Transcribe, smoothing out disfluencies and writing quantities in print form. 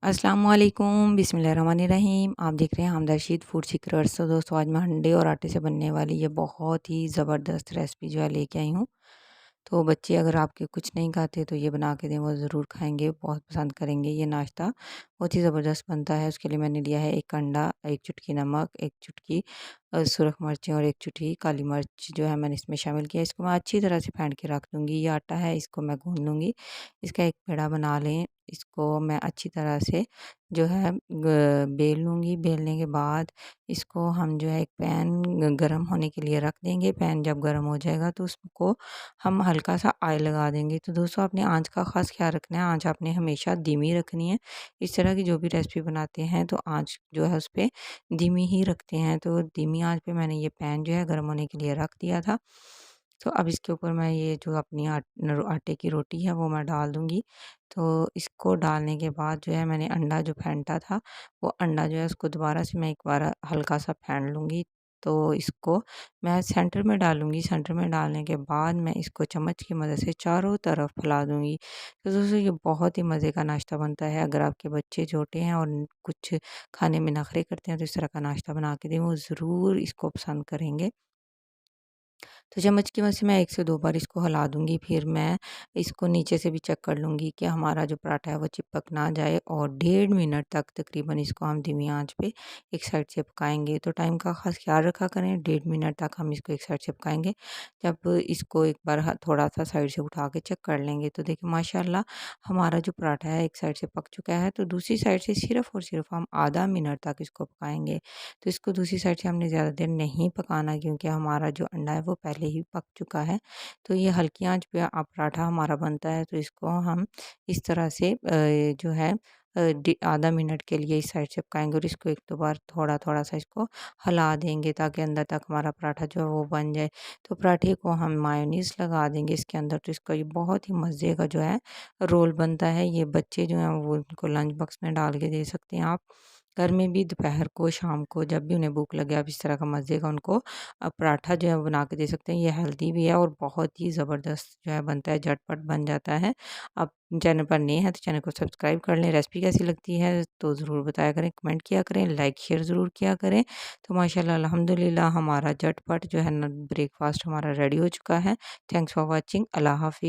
अस्सलाम वालेकुम, बिस्मिल्लाहिर्रहमानिर्रहीम। आप देख रहे हैं हमदर्द फूड सीक्रेट्स। तो दोस्तों आज मैं अंडे और आटे से बनने वाली ये बहुत ही ज़बरदस्त रेसिपी जो है लेके आई हूँ। तो बच्चे अगर आपके कुछ नहीं खाते तो ये बना के दें, वो ज़रूर खाएँगे, बहुत पसंद करेंगे। ये नाश्ता बहुत ही ज़बरदस्त बनता है। उसके लिए मैंने लिया है 1 अंडा, 1 चुटकी नमक, 1 चुटकी सुरख मिर्चें और 1 चुटकी काली मिर्च जो है मैंने इसमें शामिल किया। इसको मैं अच्छी तरह से फेंट के रख लूँगी। ये आटा है, इसको मैं गूँध लूँगी। इसका एक पेड़ा बना लें। इसको मैं अच्छी तरह से जो है बेल लूँगी। बेलने के बाद इसको हम जो है एक पैन गरम होने के लिए रख देंगे। पैन जब गरम हो जाएगा तो उसको हम हल्का-सा ऑयल लगा देंगे। तो दोस्तों आपने आँच का ख़ास ख़्याल रखना है, आँच आपने हमेशा धीमी रखनी है। इस तरह की जो भी रेसिपी बनाते हैं तो आँच जो है उस पे धीमी ही रखते हैं। तो धीमी आँच पे मैंने ये पैन जो है गरम होने के लिए रख दिया था। तो अब इसके ऊपर मैं ये जो अपनी आटे की रोटी है वो मैं डाल दूँगी। तो इसको डालने के बाद जो है मैंने अंडा जो फेंटा था, वो अंडा जो है उसको दोबारा से मैं एक बार हल्का-सा फेंट लूँगी। तो इसको मैं सेंटर में डालूँगी। सेंटर में डालने के बाद मैं इसको चम्मच की मदद से चारों तरफ फैला दूँगी। तो दोस्तों ये बहुत ही मज़े का नाश्ता बनता है। अगर आपके बच्चे छोटे हैं और कुछ खाने में नखरे करते हैं तो इस तरह का नाश्ता बना के दें, वो ज़रूर इसको पसंद करेंगे। तो चम्मच की मदद से मैं 1 से 2 बार इसको हिला दूँगी, फिर मैं इसको नीचे से भी चेक कर लूँगी कि हमारा जो पराठा है वो चिपक ना जाए और डेढ़ मिनट तक तकरीबन इसको हम धीमी आँच पे एक साइड से पकाएँगे। तो टाइम का ख़ास ख़्याल रखा करें, डेढ़ मिनट तक हम इसको एक साइड से पकाएँगे। जब इसको एक बार थोड़ा-सा साइड से उठा के चेक कर लेंगे तो देखिए माशाल्लाह हमारा जो पराठा है एक साइड से पक चुका है, तो दूसरी साइड से सिर्फ़ और सिर्फ़ हम आधा मिनट तक इसको पकाएँगे। तो इसको दूसरी साइड से हमने ज़्यादा देर नहीं पकाना क्योंकि हमारा जो अंडा है वो पहले ही पक चुका है। तो ये हल्की आँच पे पराठा हमारा बनता है, तो इसको हम इस तरह से जो है आधा मिनट के लिए इस साइड से पकाएँगे और इसको 1-2 बार थोड़ा-थोड़ा सा इसको हिला देंगे ताकि अंदर तक हमारा पराठा जो है वो बन जाए। तो पराठे को हम मायोनीज़ लगा देंगे इसके अंदर, तो इसका ये बहुत ही मज़े का जो है रोल बनता है। ये बच्चे जो हैं वो इनको लंच बॉक्स में डाल के दे सकते हैं आप। घर में भी दोपहर को, शाम को जब भी उन्हें भूख लगे आप इस तरह का मज़े का उनको पराठा जो है वो बना के दे सकते हैं। ये हेल्दी भी है और बहुत ही ज़बरदस्त जो है बनता है, झटपट बन जाता है। आप चैनल पर नए हैं तो चैनल को सब्सक्राइब कर लें। रेसिपी कैसी लगती है तो ज़रूर बताया करें, कमेंट किया करें, लाइक शेयर ज़रूर किया करें। तो माशाल्लाह अल्हम्दुलिल्लाह हमारा झटपट जो है ना ब्रेकफ़ास्ट हमारा रेडी हो चुका है। Thanks for watching. अल्लाह हाफ़िज़।